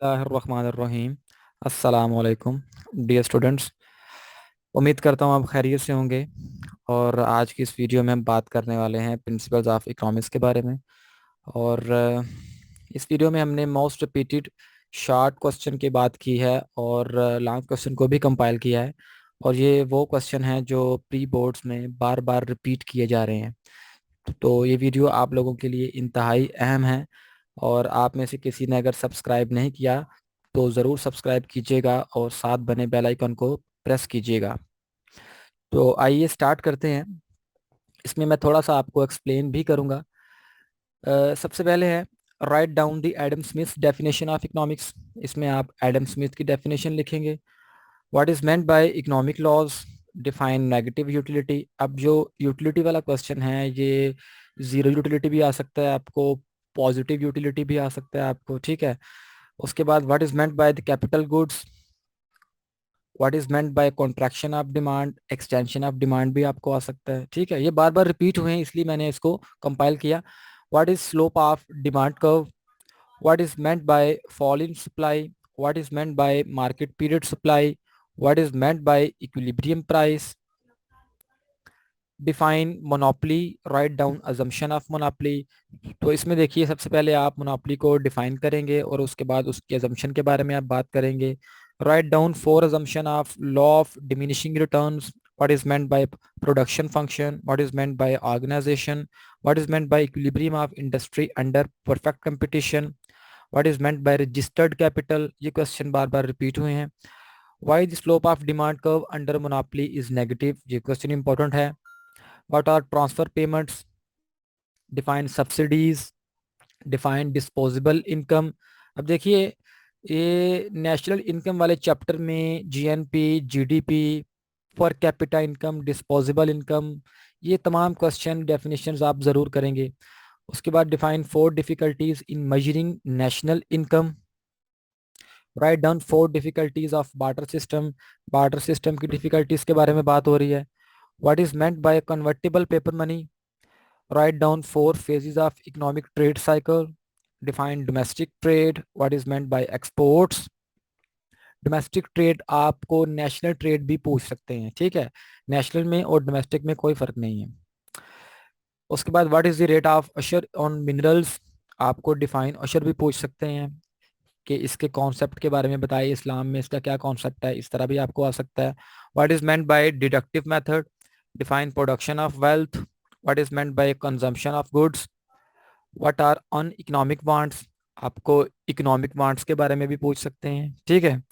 बिस्मिल्लाहिर्रहमानिर्रहीम। अस्सलाम वालेकुम डियर स्टूडेंट्स। उम्मीद करता हूँ आप खैरियत से होंगे। और आज की इस वीडियो में हम बात करने वाले हैं प्रिंसिपल्स ऑफ इकोनॉमिक्स के बारे में। और इस वीडियो में हमने मोस्ट रिपीटेड शॉर्ट क्वेश्चन की बात की है और लॉन्ग क्वेश्चन को भी कंपाइल किया है। और ये वो क्वेश्चन हैं जो प्री बोर्ड्स में बार बार रिपीट किए जा रहे हैं। तो ये वीडियो आप लोगों के लिए इंतहाई अहम है। और आप में से किसी ने अगर सब्सक्राइब नहीं किया तो ज़रूर सब्सक्राइब कीजिएगा और साथ बने बेल आइकन को प्रेस कीजिएगा। तो आइए स्टार्ट करते हैं। इसमें मैं थोड़ा सा आपको एक्सप्लेन भी करूंगा। सबसे पहले है write down the Adam Smith definition of economics. इसमें आप एडम स्मिथ की डेफिनेशन लिखेंगे। What is meant by economic laws. Define negative utility. अब जो यूटिलिटी वाला क्वेश्चन है ये जीरो यूटिलिटी भी आ सकता है आपको, पॉजिटिव यूटिलिटी भी आ सकता है आपको, ठीक है। उसके बाद what is meant by the capital goods. What is meant bye contraction of demand, extension of demand भी आपको आ सकता है, ठीक है। ये बार बार रिपीट हुए हैं इसलिए मैंने इसको कंपाइल किया। What is slope of demand curve. What is meant bye fall in supply. What is meant bye market period supply. What is meant by equilibrium price. Define monopoly, write down assumption of monopoly. तो इसमें देखिए सबसे पहले आप monopoly को define करेंगे और उसके बाद उसके अजम्पशन के बारे में आप बात करेंगे। Write down four assumption of law of diminishing returns. What is meant by production function. What is meant by organisation. What is meant by equilibrium of industry under perfect competition. What is meant by registered capital. ये question बार बार repeat हुए हैं। Why the slope of demand curve under monopoly is negative. ये question important है। What are transfer payments? Define subsidies. Define disposable income. अब देखिए ये नेशनल इनकम वाले चैप्टर में GNP, GDP, per capita income, disposable income, ये तमाम question definitions आप ज़रूर करेंगे। उसके बाद define four difficulties in measuring national income. Right down four difficulties of barter system. Barter system की डिफिकल्टीज के बारे में बात हो रही है। What is meant bye convertible paper money. Write down four phases of economic trade cycle. Define domestic trade. What is meant by exports. Domestic trade आपको national trade भी पूछ सकते हैं, ठीक है। नेशनल में और डोमेस्टिक में कोई फर्क नहीं है। उसके बाद what is the rate of अशर ऑन मिनरल्स। आपको डिफाइन अशर भी पूछ सकते हैं कि इसके कॉन्सेप्ट के बारे में बताइए, इस्लाम में इसका क्या कॉन्सेप्ट है, इस तरह भी आपको आ सकता है। What is meant by deductive method. Define production of wealth. What is meant by consumption of goods. What are uneconomic wants. आपको इकोनॉमिक वांट्स के बारे में भी पूछ सकते हैं, ठीक है।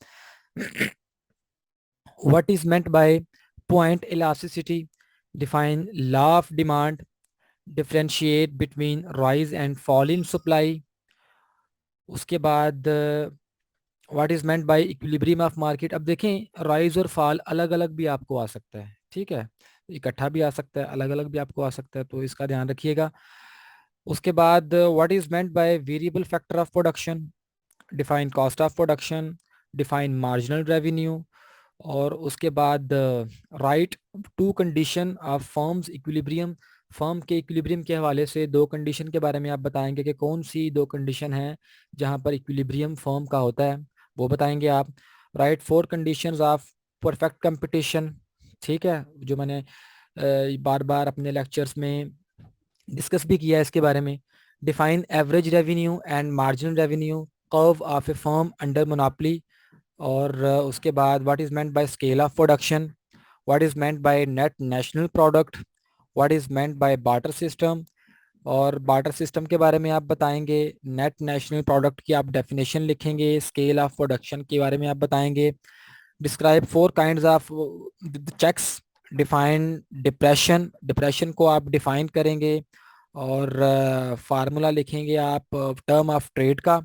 What is meant by point elasticity. Define law of demand. Differentiate between rise and fall in supply. उसके बाद what is meant by equilibrium of market. अब देखें राइज और फॉल अलग अलग भी आपको आ सकता है, ठीक है। इकट्ठा भी आ सकता है, अलग अलग भी आपको आ सकता है, तो इसका ध्यान रखिएगा। उसके बाद what is meant by variable factor of production. Define cost of production. Define marginal revenue. और उसके बाद write two condition of firm's equilibrium. Firm के इक्विलिब्रियम के हवाले से दो कंडीशन के बारे में आप बताएंगे कि कौन सी दो कंडीशन है जहां पर इक्विलिब्रियम फर्म का होता है, वो बताएंगे आप। Right four conditions of perfect competition, ठीक है, जो मैंने बार बार अपने लेक्चर्स में डिस्कस भी किया है इसके बारे में। Define average revenue and marginal revenue curve of A firm under monopoly. और उसके बाद what is meant bye scale of production. What is meant by net national product. What is meant bye barter system. और barter system के बारे में आप बताएंगे। Net national product की आप डेफिनेशन लिखेंगे। स्केल ऑफ प्रोडक्शन के बारे में आप बताएंगे। Describe four kinds of checks. Define depression. Depression को आप डिफाइन करेंगे और फार्मूला लिखेंगे आप टर्म ऑफ ट्रेड का।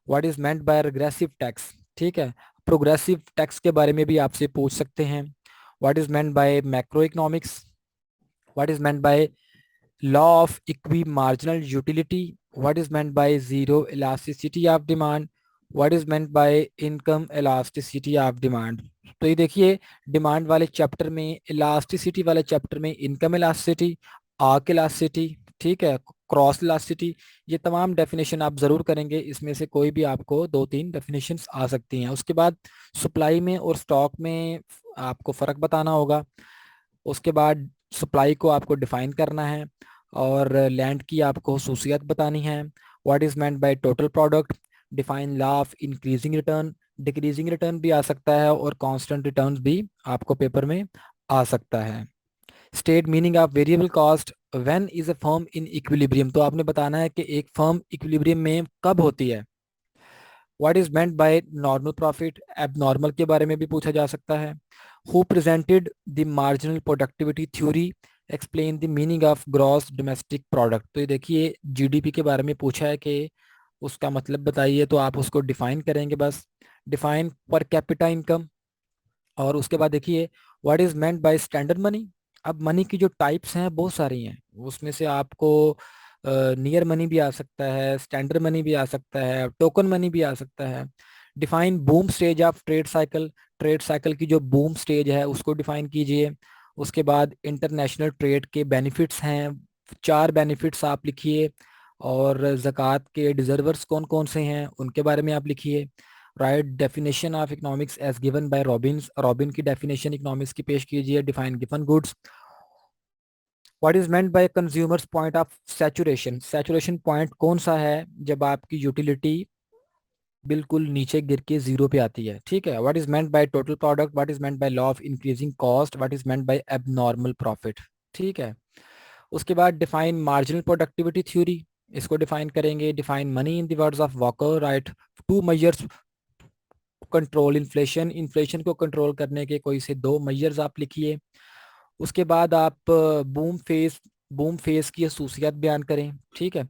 What is meant by regressive tax, ठीक है। प्रोग्रेसिव टैक्स के बारे में भी आपसे पूछ सकते हैं। What is meant bye macro economics. What is meant by law of equi marginal utility. What is meant by zero elasticity of demand. What is meant bye income elasticity of demand. तो ये देखिए, demand वाले chapter में, elasticity वाले chapter में income elasticity, arc elasticity, ठीक है, cross elasticity, ये तमाम डेफिनेशन आप जरूर करेंगे। इसमें से कोई भी आपको दो तीन डेफिनेशंस आ सकती हैं। उसके बाद सप्लाई में और स्टॉक में आपको फ़र्क बताना होगा। उसके बाद सप्लाई को आपको डिफाइन करना है, और लैंड की आपको खसूसियत बतानी है। What is meant by total product, define law of increasing return, decreasing return भी आ सकता है, और कांस्टेंट रिटर्न्स भी आपको पेपर में आ सकता है। State meaning of variable cost, when is a firm in equilibrium, तो आपने बताना है कि एक फर्म इक्विलिब्रियम में कब होती है। What is meant by normal profit, abnormal के बारे में भी पूछा जा सकता है। Who presented the marginal productivity theory, explain the meaning of gross domestic product, तो ये देखिए जीडीपी के बारे में पूछा है कि उसका मतलब बताइए, तो आप उसको डिफाइन करेंगे बस। Define per capita income. और उसके बाद देखिए, what is meant by standard money. अब मनी की जो टाइप्स हैं बहुत सारी हैं, उसमें से आपको नियर मनी भी आ सकता है, स्टैंडर्ड मनी भी आ सकता है, टोकन मनी भी आ सकता है। Define boom stage of trade cycle, trade cycle की जो बूम स्टेज है उसको डिफाइन कीजिए। उसके बाद इंटरनेशनल ट्रेड के बेनिफिट्स हैं, चार बेनिफिट्स आप लिखिए। और ज़कात के डिजर्वर्स कौन कौन से हैं उनके बारे में आप लिखिए। Write definition of economics as given by Robbins, Robin की डेफिनेशन इकोनॉमिक्स की पेश कीजिए। Define given goods. What is meant by consumer's point of saturation, saturation point कौन सा है जब आपकी यूटिलिटी बिल्कुल नीचे गिर के जीरो पे आती है, ठीक है। What is meant by total product, what is meant by law of increasing cost, what is meant by abnormal profit, ठीक है। उसके बाद डिफाइन मार्जिनल प्रोडक्टिविटी थ्योरी, इसको डिफाइन करेंगे। Define money in the words of Walker, write two measures control inflation, inflation को control करने के कोई से दो मेजर्स आप लिखिए। उसके बाद आप बूम फेस की खसूसियात बयान करें, ठीक है।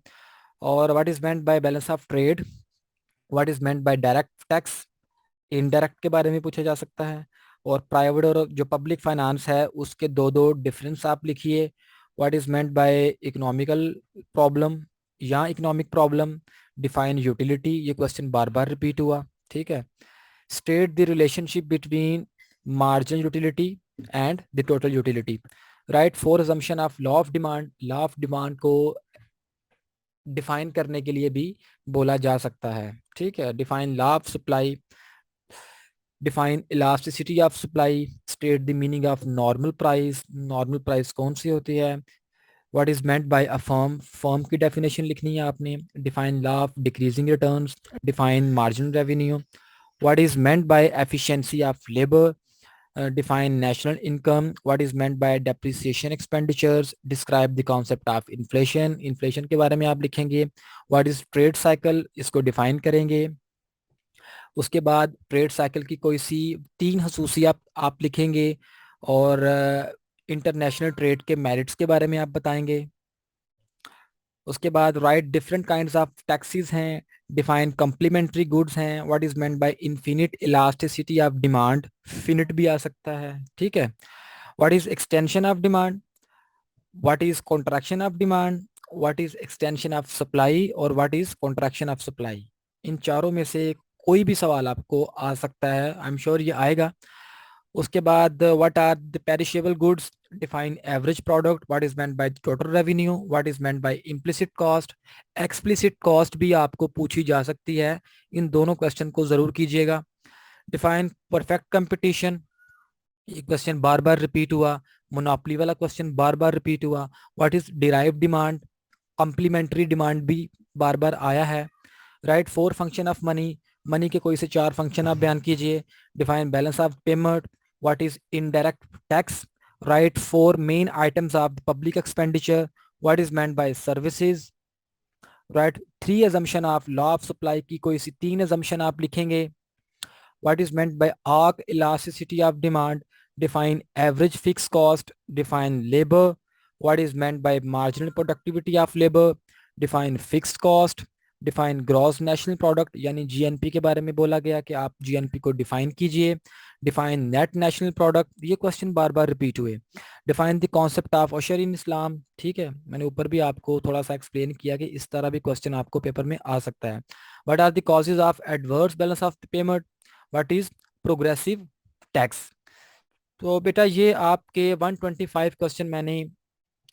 और what is meant by balance of trade, what is meant bye direct tax, indirect के बारे में पूछा जा सकता है। और प्राइवेट और जो पब्लिक फाइनेंस है उसके दो दो डिफरेंस आप लिखिए। What is meant bye economical problem या इकोनॉमिक प्रॉब्लम, डिफाइन यूटिलिटी, ये क्वेश्चन बार बार रिपीट हुआ, ठीक है। State the relationship between marginal utility and the total utility, right for assumption of law of demand, law of demand को define करने के लिए भी बोला जा सकता है, ठीक है। Define law of supply, define elasticity of supply, state the meaning of normal price, normal price कौन सी होती है। What is meant bye a firm, firm की डेफिनेशन लिखनी है आपने। Define law of decreasing returns, define marginal revenue. What is meant bye efficiency of labour, define national income, what is meant by depreciation expenditures, describe the concept of inflation, inflation के बारे में आप लिखेंगे। what is trade cycle, इसको define करेंगे। उसके बाद trade cycle की कोई सी तीन खसूसियात आप लिखेंगे, और इंटरनेशनल ट्रेड के मेरिट्स के बारे में आप बताएंगे। उसके बाद right different kinds of taxes हैं, डिफाइन कम्प्लीमेंट्री गुड्स हैं, what is meant by infinite elasticity of demand, finite भी आ सकता है, ठीक है। What is extension of demand, what is contraction of demand, what is extension of supply, और what is contraction of supply. इन चारों में से कोई भी सवाल आपको आ सकता है, आई एम श्योर ये आएगा। उसके बाद what are the perishable goods, define average product, what is meant by total revenue, what is meant by implicit cost, explicit cost भी आपको पूछी जा सकती है। इन दोनों क्वेश्चन को जरूर कीजिएगा। डिफाइन परफेक्ट कंपटीशन, ये क्वेश्चन बार बार रिपीट हुआ। मोनोपोली वाला क्वेश्चन बार बार रिपीट हुआ। What is derive demand, complementary demand भी बार बार आया है। Write four function of money, money के कोई से चार फंक्शन आप बयान कीजिए। Define balance of payment, what is indirect tax, write four main items of public expenditure, what is meant by services, write three assumption of law of supply की कोई सी तीन एजम्पशन आप लिखेंगे। What is meant by arc elasticity of demand, define average fix cost, define labour, what is meant by marginal productivity of labour, define fixed cost, define gross national product यानी GNP के बारे में बोला गया कि आप जीएनपी को define कीजिए। डिफाइन नेट नेशनल प्रोडक्ट, ये क्वेश्चन बार बार रिपीट हुए। डिफाइन द कॉन्सेप्ट ऑफ अशर इन इस्लाम, ठीक है, मैंने ऊपर भी आपको थोड़ा सा एक्सप्लेन किया कि इस तरह भी क्वेश्चन आपको पेपर में आ सकता है। What are the causes of adverse balance of payment, what is progressive tax. तो बेटा ये आपके 125 क्वेश्चन मैंने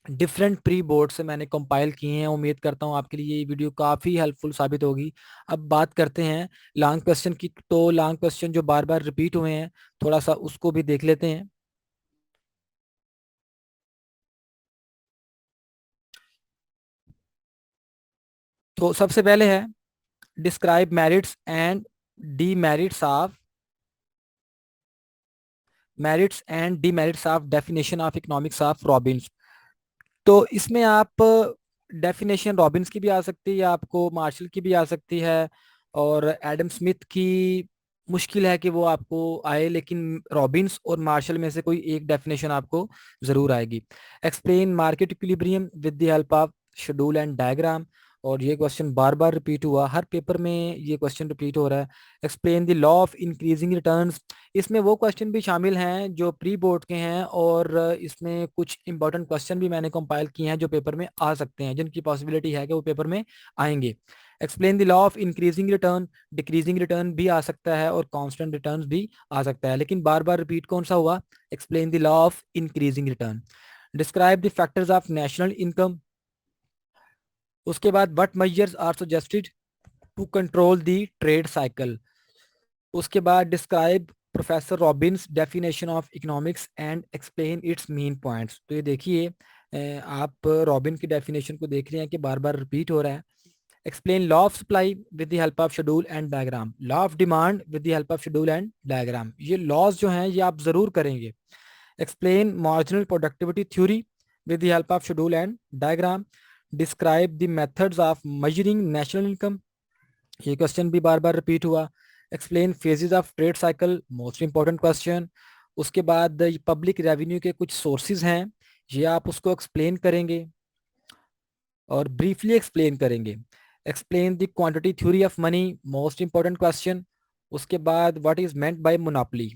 डिफरेंट प्री बोर्ड से मैंने कंपाइल किए हैं। उम्मीद करता हूँ आपके लिए ये वीडियो काफ़ी हेल्पफुल साबित होगी। अब बात करते हैं लॉन्ग क्वेश्चन की। तो लॉन्ग क्वेश्चन जो बार बार रिपीट हुए हैं, थोड़ा सा उसको भी देख लेते हैं। तो सबसे पहले है describe merits and demerits of definition of economics of Robins. तो इसमें आप डेफिनेशन रॉबिन्स की भी आ सकती है, आपको मार्शल की भी आ सकती है, और एडम स्मिथ की मुश्किल है कि वो आपको आए, लेकिन रॉबिन्स और मार्शल में से कोई एक डेफिनेशन आपको ज़रूर आएगी। Explain market equilibrium with the help of schedule and diagram. और ये क्वेश्चन बार बार रिपीट हुआ, हर पेपर में ये क्वेश्चन रिपीट हो रहा है। Explain the law of increasing returns. इसमें वो क्वेश्चन भी शामिल हैं जो प्री बोर्ड के हैं, और इसमें कुछ इंपॉर्टेंट क्वेश्चन भी मैंने कंपाइल किए हैं जो पेपर में आ सकते हैं, जिनकी पॉसिबिलिटी है कि वो पेपर में आएंगे। Explain the law of increasing return. Decreasing return भी आ सकता है और कांस्टेंट रिटर्न भी आ सकता है, लेकिन बार बार रिपीट कौन सा हुआ? Explain the law of increasing return. Describe the factors of national income. उसके बाद what measures are suggested to control the trade cycle. उसके बाद describe professor Robbins definition of economics and explain its main points. तो ये देखिए, आप robin की definition को देख रहे हैं कि बार बार रिपीट हो रहा है। Explain law of supply with the help of schedule and diagram. Law of demand with the help of schedule and diagram, ये लॉज जो हैं ये आप जरूर करेंगे। Explain marginal productivity theory with the help of schedule and diagram. Describe the methods of measuring national income, ये question भी बार बार रिपीट हुआ। Explain phases of trade cycle, most important question. उसके बाद पब्लिक रेवेन्यू के कुछ सोर्सेज हैं, ये आप उसको एक्सप्लेन करेंगे और ब्रीफली एक्सप्लेन करेंगे। Explain the quantity theory of money, most important question. उसके बाद what is meant bye monopoly,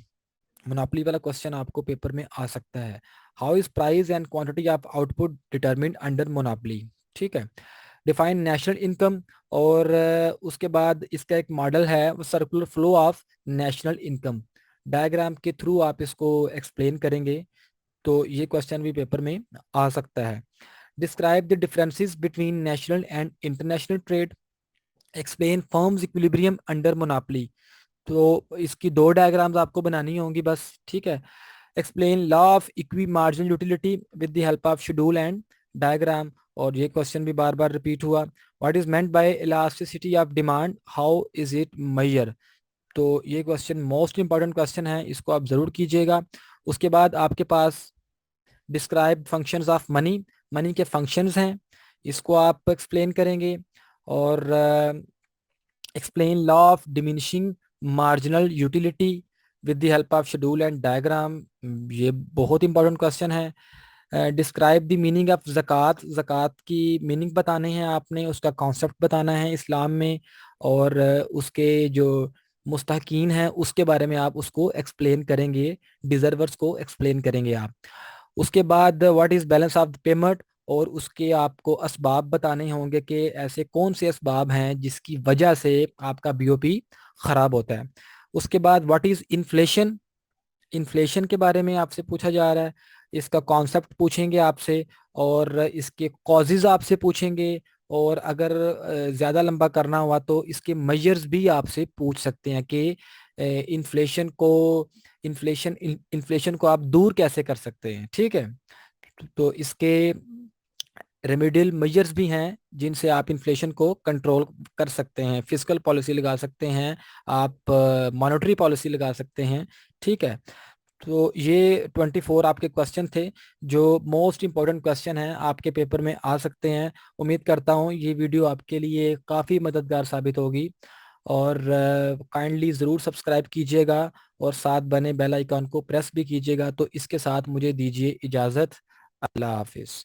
monopoly वाला क्वेश्चन आपको पेपर में आ सकता है। How is price and quantity of output determined under monopoly. ठीक है। डिफाइन नेशनल इनकम, और उसके बाद इसका एक मॉडल है वो circular flow of national income. Diagram के थ्रू आप इसको एक्सप्लेन करेंगे, तो ये क्वेश्चन भी पेपर में आ सकता है। Describe the differences between national and international trade. Explain firms equilibrium under monopoly. तो इसकी दो डायग्राम्स आपको बनानी होंगी बस, ठीक है। Explain law of equi marginal utility with the help of schedule and diagram, और ये क्वेश्चन भी बार बार रिपीट हुआ। What is meant by elasticity of demand, how is it measure. तो ये क्वेश्चन मोस्ट इंपॉर्टेंट क्वेश्चन है, इसको आप जरूर कीजिएगा। उसके बाद आपके पास describe functions of money, money के फंक्शंस हैं, इसको आप एक्सप्लेन करेंगे। और explain law of diminishing marginal utility with the help of schedule and diagram, ये बहुत इंपॉर्टेंट क्वेश्चन है। डिस्क्राइब द मीनिंग ऑफ ज़कात, ज़कात की मीनिंग बताने हैं आपने, उसका कॉन्सेप्ट बताना है इस्लाम में, और उसके जो मुस्तहकीन हैं उसके बारे में आप उसको एक्सप्लेन करेंगे, डिजर्वर्स को एक्सप्लेन करेंगे आप। उसके बाद what is balance of the payment, और उसके आपको असबाब बताने होंगे कि ऐसे कौन से असबाब हैं जिसकी वजह से आपका बीओपी ख़राब होता है। उसके बाद व्हाट इज़ इन्फ्लेशन, इन्फ्लेशन के बारे में आपसे पूछा जा रहा है, इसका कॉन्सेप्ट पूछेंगे आपसे, और इसके कॉजेज़ आपसे पूछेंगे, और अगर ज़्यादा लंबा करना हुआ तो इसके मेजर्स भी आपसे पूछ सकते हैं कि इन्फ्लेशन को इन्फ्लेशन को आप दूर कैसे कर सकते हैं। ठीक है। तो इसके रेमेडियल मेजर्स भी हैं जिनसे आप इन्फ्लेशन को कंट्रोल कर सकते हैं। फिजिकल पॉलिसी लगा सकते हैं आप, मॉनेटरी पॉलिसी लगा सकते हैं। ठीक है। तो ये 24 आपके क्वेश्चन थे जो मोस्ट इंपॉर्टेंट क्वेश्चन हैं, आपके पेपर में आ सकते हैं। उम्मीद करता हूँ ये वीडियो आपके लिए काफ़ी मददगार साबित होगी, और काइंडली ज़रूर सब्सक्राइब कीजिएगा और साथ बने बेल आइकन को प्रेस भी कीजिएगा। तो इसके साथ मुझे दीजिए इजाज़त। अल्लाह हाफिज़।